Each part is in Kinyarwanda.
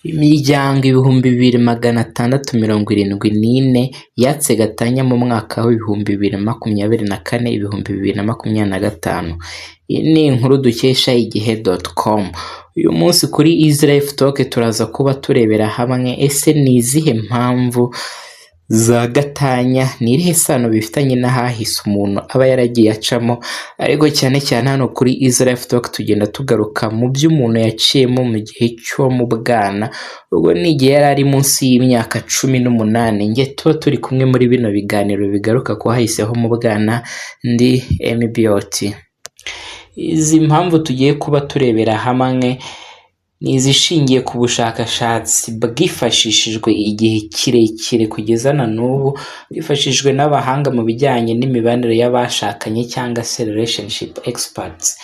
Imiryango 2674 yatse gatanya mu mwaka w'ibihumbi 2024 2025. Iyi ni inkuru dukesha igihe.com. Uyu munsi kuri Easy Life Talk turaza kuba turebera hamwe ese ni izihe mpamvu za gatanya, ni irihe sano bifitanye n'ahahise umuntu aba yaragiye acamo, ariko cyane cyane hano kuri Easy Life Talk tugenda tugaruka mu byo umuntu yaciyemo mu gihe cyo mu bwana, ubwo ni igihe yari ari munsi y'imyaka 18. Nge tuba turi kumwe muri bino biganiro bigaruka ku hahiseho mu bwana, ndi MBOT. Izi mpamvu tugiye kuba turebera hamwe ni izishingiye ku bushakashatsi bwifashishijwe igihe kirekire kugeza na n'ubu, bwifashishijwe n'abahanga mu bijyanye n'imibanire y'abashakanye cyangwa se relationship experts.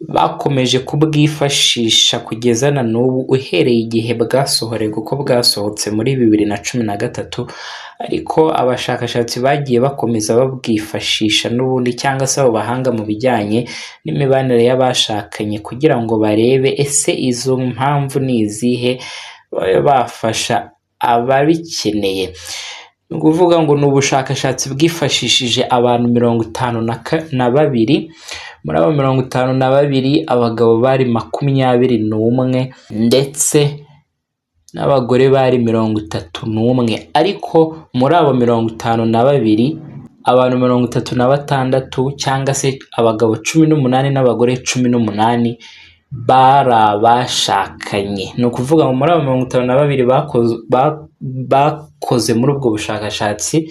Bakomeje kubwifashisha kugeza na n'ubu uhereye igihe bwasohoreye, kuko bwasohotse muri 2013, ariko abashakashatsi bagiye bakomeza babwifashisha n'ubundi, cyangwa se abo bahanga mu bijyanye n'imibanire y'abashakanye, kugira ngo barebe ese izo mpamvu ni izihe, bafasha ababikeneye. Ni ukuvuga ngo ni ubushakashatsi bwifashishije abantu 52. Muri abo 52 abagabo bari 21 ndetse n'abagore bari 31, ariko muri abo 52 abantu 36 cyangwa se abagabo 18 n'abagore 18 bari abashakanye. Ni ukuvuga ngo muri abo 52 bakoze muri ubwo bushakashatsi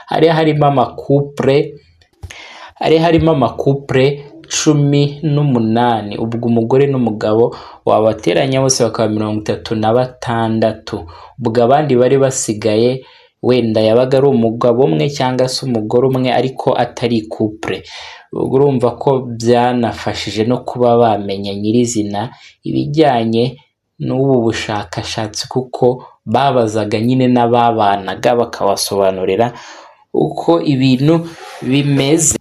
hari harimo amakupure 18. ubwo umugore n'umugabo wabateranya bose bakaba 36. ubwo abandi bari basigaye wenda yabaga ari umugabo umwe cyangwa se umugore umwe ariko atari couple. Ubwo urumva ko byanafashije no kuba bamenya nyirizina ibijyanye n'ubu bushakashatsi, kuko babazaga nyine n'ababanaga bakabasobanurira uko ibintu bimeze.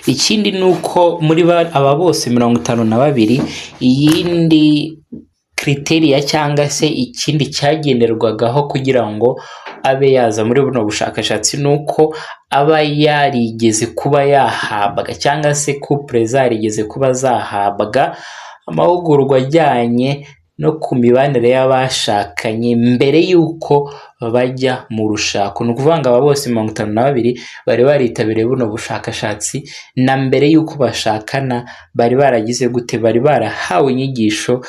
Ikindi ni uko muri aba bose 52 iyindi kriteriya cyangwa se ikindi cyagenderwagaho kugira ngo abe yaza muri buno bushakashatsi ni uko aba yarigeze kuba yahabwa, cyangwa se couple zarigeze kuba zahabwa amahugurwa ajyanye no ku mibanire y'abashakanye mbere y'uko bajya mu rushako. Ni ukuvuga ngo aba bose 52 bari baritabiriye buno bushakashatsi, na mbere y'uko bashakana bari baragize gute, bari barahawe inyigisho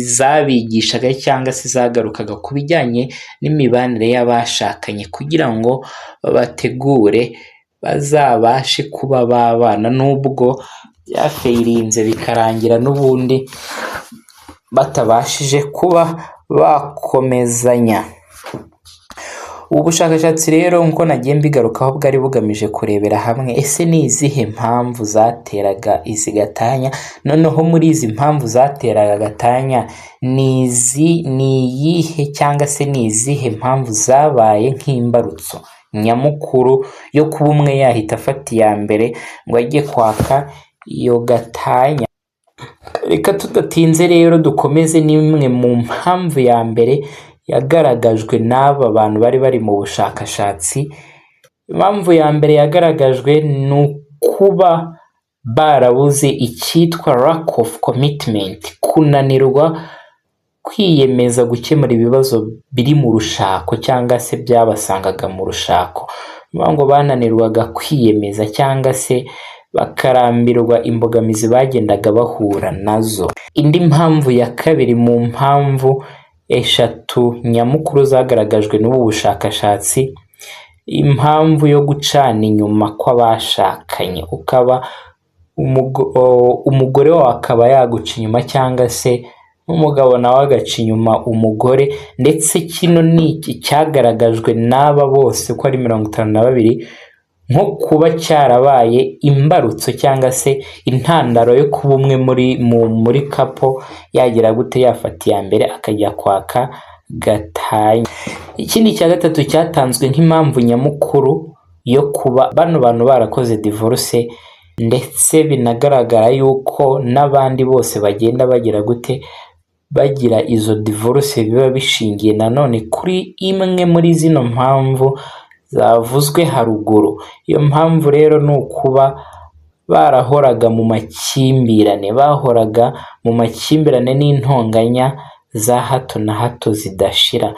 zabigishaga cyangwa se zagarukaga ku bijyanye n'imibanire y'abashakanye, kugira ngo bategure bazabashe kuba babana, nubwo byafeirinze bikarangira n'ubundi batabashije kuba bakomezanya. Ubu bushakashatsi rero nkuko nagiye mbigarukaho bwari bugamije kurebera hamwe ese ni izihe mpamvu zateraga izi gatanya. Noneho muri izi mpamvu zateraga gatanya ni iyihe, cyangwa se ni izihe mpamvu zabaye nk'imbarutso nyamukuru yo kuba umwe yahita afata iya mbere ngo ajye kwaka iyo gatanya. Reka tudatinze rero dukomeze n'imwe mu mpamvu ya mbere yagaragajwe n'aba bantu bari bari mu bushakashatsi. Impamvu ya mbere yagaragajwe ni ukuba barabuze icyitwa lack of commitment, kunanirwa kwiyemeza gukemura ibibazo biri mu rushako cyangwa se byabasangaga mu rushako. Ngo bananirwaga kwiyemeza cyangwa se bakarambirwa imbogamizi bagendaga bahura nazo. Indi mpamvu ya kabiri mu mpamvu 3 nyamukuru zagaragajwe n'ubu bushakashatsi, impamvu yo gucana inyuma kw'abashakanye, ukaba umugore wawe akaba yaguca inyuma, cyangwa se umugabo nawe agaca inyuma umugore. Ndetse kino ni iki cyagaragajwe n'aba bose ko ari 52 nko kuba cyarabaye imbarutso cyangwa se intandaro yo kuba umwe muri couple yagira gute yafata iya mbere akajya kwaka gatanya. Ikindi cya gatatu cyatanzwe nk'impamvu nyamukuru yo kuba bano bantu barakoze divorce, ndetse binagaragara yuko n'abandi bose bagenda bagira gute bagira izo divorce biba bishingiye nanone kuri imwe muri zino mpamvu zavuzwe haruguru. Iyo mpamvu rero ni ukuba barahoraga mu makimbirane n'intonganya za hato na hato zidashira.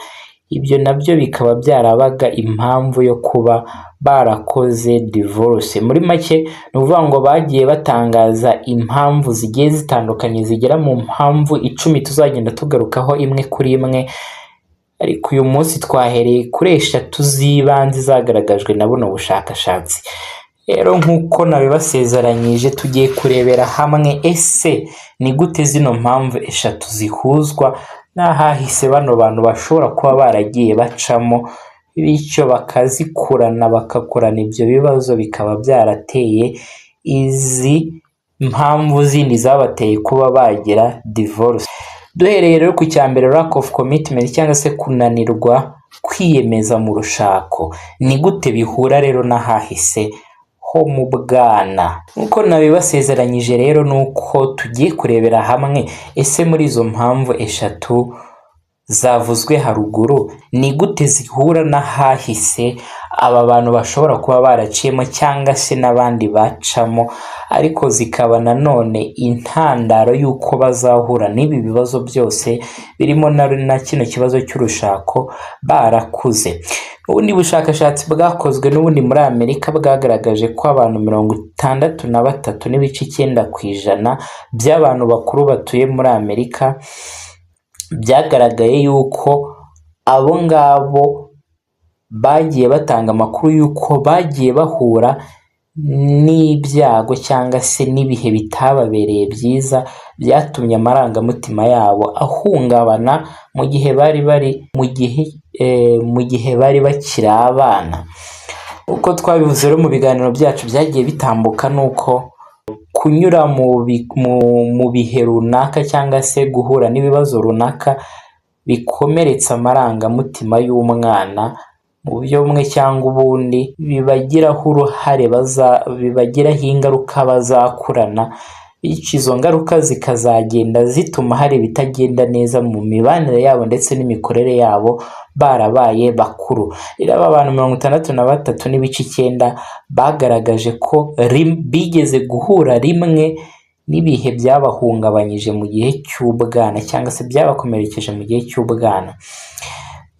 Ibyo nabyo bikaba byarabaga impamvu yo kuba barakoze divorce. Muri make ni ukuvuga ngo bagiye batangaza impamvu zigiye zitandukanye zigera mu mpamvu 10 tuzagenda tugarukaho imwe kuri imwe, ariko uyu munsi twahereye kuri 3 z'ibanze zagaragajwe na buno bushakashatsi. Rero nk'uko nabibasezeranyije tugiye kurebera hamwe ese ni gute zino mpamvu 3 zihuzwa n'ahahise bano bantu bashobora kuba baragiye bacamo, bityo bakazikurana bakakurana ibyo bibazo bikaba byarateye izi mpamvu zindi zabateye kuba bagira divorce. Duhereye rero ku cyambere, lack of commitment cyangwa se kunanirwa kwiyemeza mu rushako. Ni gute bihura rero n'ahahise ho mu bwana? Nkuko nabibasezeranyije rero nuko tugiye kurebera hamwe ese muri izo mpamvu 3 zavuzwe haruguru ni gute zihura n'ahahise aba bantu bashobora kuba baraciyemo cyangwa se n'abandi bacamo, ariko zikaba nanone intandaro y'uko bazahura n'ibi bibazo byose birimo na kino kibazo cy'urushako barakuze. Ubundi bushakashatsi bwakozwe n'ubundi muri Amerika bwagaragaje ko abantu 63.9% by'abantu bakuru batuye muri Amerika byagaragaye yuko abo ngabo bagiye batanga amakuru yuko bagiye bahura n'ibyago cyangwa se n'ibihe bitababereye byiza byatumye amarangamutima yabo ahungabana mu gihe bari bakiri abana. Uko twabivuze rero mu biganiro byacu byagiye bitambuka nuko kunyura mu bihe runaka cyangwa se guhura n'ibibazo runaka bikomeretsa amarangamutima y'umwana mu buryo bumwe cyangwa ubundi, bibagiraho uruhare, bibagiraho ingaruka bazakurana, bityo izo ngaruka zikazagenda zituma hari ibitagenda neza mu mibanire yabo ndetse n'imikorere yabo barabaye bakuru. Rero aba bantu 63.9% bagaragaje ko bigeze guhura rimwe n'ibihe byabahungabanyije mu gihe cy'ubwana cyangwa se byabakomerekeje mu gihe cy'ubwana.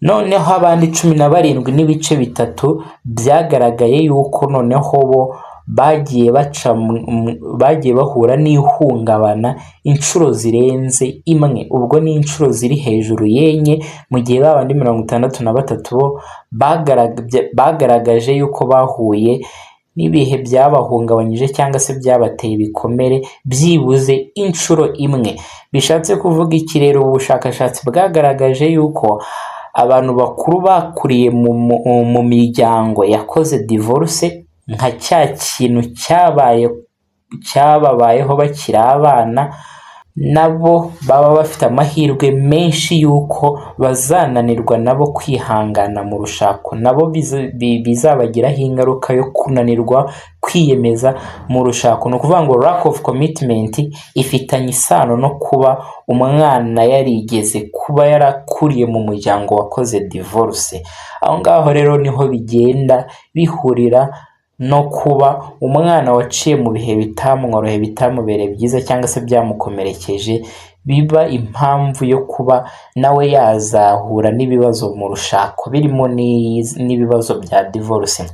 Noneho abandi 17.3% byagaragaye yuko noneho bo bagiye bahura n'ihungabana inshuro zirenze imwe, ubwo ni inshuro ziri hejuru yenye, mu gihe babandi 63% bo bagaragaje yuko bahuye n'ibihe byabahungabanyije cyangwa se byabateye ibikomere byibuze inshuro imwe. Bishatse kuvuga iki rero? Ubushakashatsi bwagaragaje yuko abantu bakuru bakuriye mu miryango yakoze divorce nka cya kintu cyababayeho bakiri abana, nabo baba bafite amahirwe menshi yuko bazananirwa nabo kwihangana mu rushako, nabo bizabagiraho ingaruka yo kunanirwa kwiyemeza mu rushako. Ni ukuvuga ngo lack of commitment ifitanye isano no kuba umwana yarigeze kuba yarakuriye mu muryango wakoze divorce. Aho ngaho rero niho bigenda bihurira no kuba umwana waciye mu bihe bitamworoheye, bitamubereye byiza cyangwa se byamukomerekeje, biba impamvu yo kuba nawe yazahura n'ibibazo mu rushako birimo n'ibibazo bya divorce.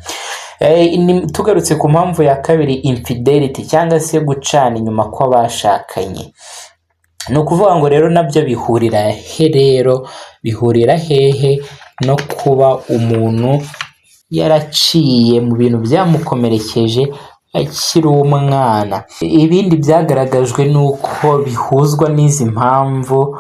Tugarutse ku mpamvu ya kabiri, infidelity cyangwa se gucana inyuma kw'abashakanye. Ni ukuvuga ngo rero nabyo bihurira hehe no kuba umuntu yaraciye mu bintu byamukomerekeje akiri umwana. Ibindi byagaragajwe nuko bihuzwa n'izi mpamvu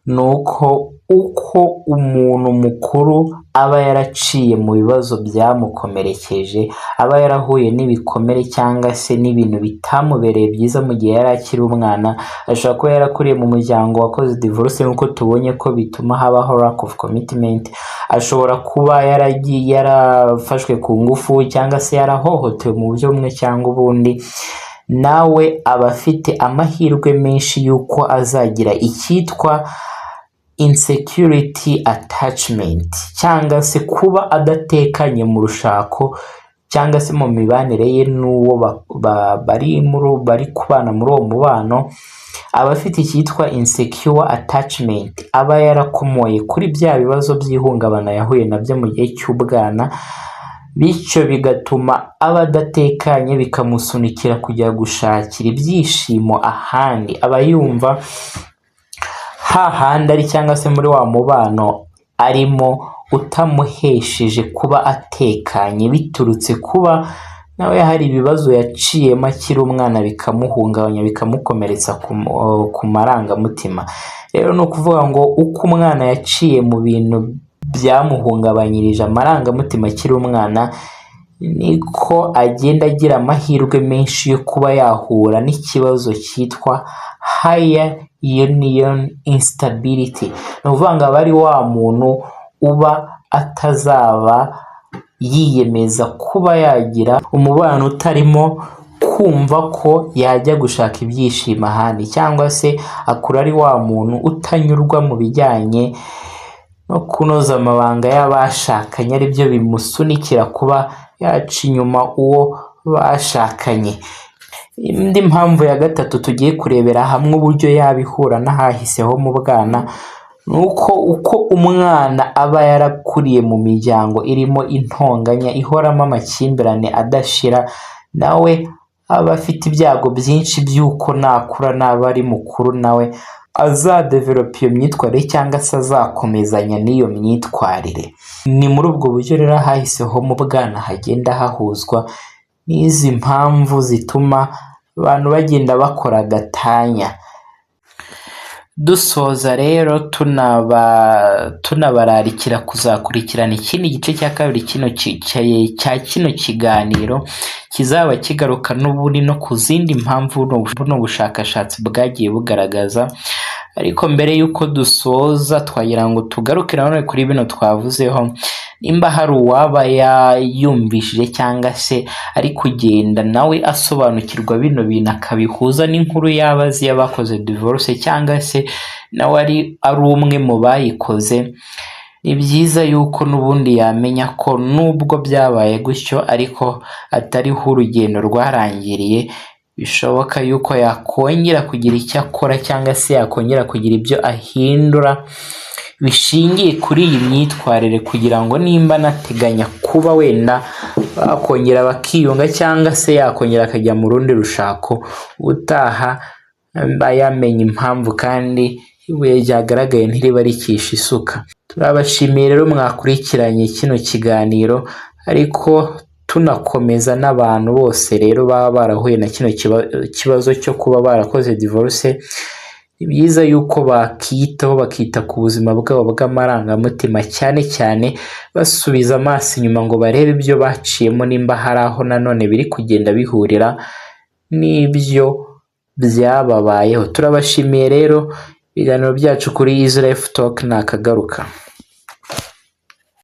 nuko uko umuntu mukuru aba yaraciye mu bibazo byamukomerekeje, aba yarahuye n'ibikomere cyangwa se n'ibintu bitamubereye byiza mu gihe yari akiri umwana. Ashobora kuba yarakuriye mu muryango wakoze divorce nk'uko tubonye ko bituma habaho lack of commitment. Ashobora kuba yarafashwe ku ngufu cyangwa se yarahohotewe mu buryo bumwe cyangwa ubundi, nawe aba afite amahirwe menshi y'uko azagira icyitwa insecurity attachment, cyangwa se kuba adatekanye mu rushako cyangwa se mu mibanire ye n'uwo bari kubana muri uwo mubano. Aba afite icyitwa insecure attachment, aba yarakomoye kuri bya bibazo by'ihungabana yahuye nabyo mu gihe cy'ubwana, bityo bigatuma aba adatekanye, bikamusunikira kujya gushakira ibyishimo ahandi. Aba yumva hahandi ari cyangwa se muri wa mubano arimo utamuhesheje kuba atekanye, biturutse kuba nawe hari ibibazo yaciyemo akiri umwana bikamuhungabanya, bikamukomeretsa ku marangamutima. Rero ni ukuvuga ngo uko umwana yaciye mu bintu byamuhungabanyirije amarangamutima akiri umwana, niko agenda agira amahirwe menshi yo kuba yahura n'ikibazo cyitwa higher union instability. Ni ukuvuga ngo aba ari wa muntu uba atazaba yiyemeza kuba yagira umubano utarimo kumva ko yajya gushaka ibyishimo ahandi, cyangwa se akura ari wa muntu utanyurwa mu bijyanye no kunoza amabanga y'abashakanye, aribyo bimusunikira kuba yaca inyuma uwo bashakanye. Indi mpamvu ya gatatu tugiye kurebera hamwe uburyo yabihura n'ahahiseho mu bwana, ni uko umwana aba yarakuriye mu miryango irimo intonganya, ihoramo amakimbirane adashira, nawe aba afite ibyago byinshi by'uko nakura naba ari mukuru nawe azadevelopa iyo myitwarire cyangwa se azakomezanya n'iyo myitwarire. Ni muri ubwo buryo rero hahiseho mu bwana hagenda hahuzwa n'izi mpamvu zituma abantu bagenda bakora gatanya. Dusoza rero tunabararikira kuzakurikirana ikindi gice cya kabiri cya kino kiganiro, kizaba kigaruka n'ubundi no ku zindi mpamvu buno bushakashatsi bwagiye bugaragaza. Ariko mbere y'uko dusoza, twagira ngo tugaruke nanone kuri bino twavuzeho. Nimba hari uwaba yumvishije cyangwa se ari kugenda nawe asobanukirwa bino bintu, akabihuza n'inkuru y'abazi y'abakoze divorce, cyangwa se nawe ari umwe mu bayikoze, ni byiza yuko n'ubundi yamenya ko nubwo byabaye gutyo ariko atariho urugendo rwarangiriye. Bishoboka yuko yakongera kugira icyo akora, cyangwa se yakongera kugira ibyo ahindura bishingiye kuri iyi myitwarire, kugira ngo nimba anateganya kuba wenda bakongera bakiyunga, cyangwa se yakongera akajya mu rundi rushako, utaha yamenya impamvu kandi ibuye ryagaragaye ntiriba rikisha isuka. Turabashimiye rero mwakurikiranye kino kiganiro, ariko tunakomeza n'abantu bose rero baba barahuye na kino kibazo cyo kuba barakoze divorce. Ni byiza yuko bakiyitaho, bakita ku buzima bwabo bw'amarangamutima, cyane cyane basubiza amaso inyuma ngo barebe ibyo baciyemo, nimba hari aho nanone biri kugenda bihurira n'ibyo byababayeho. Turabashimiye rero, ibiganiro byacu kuri Easy Life Talk nakagaruka.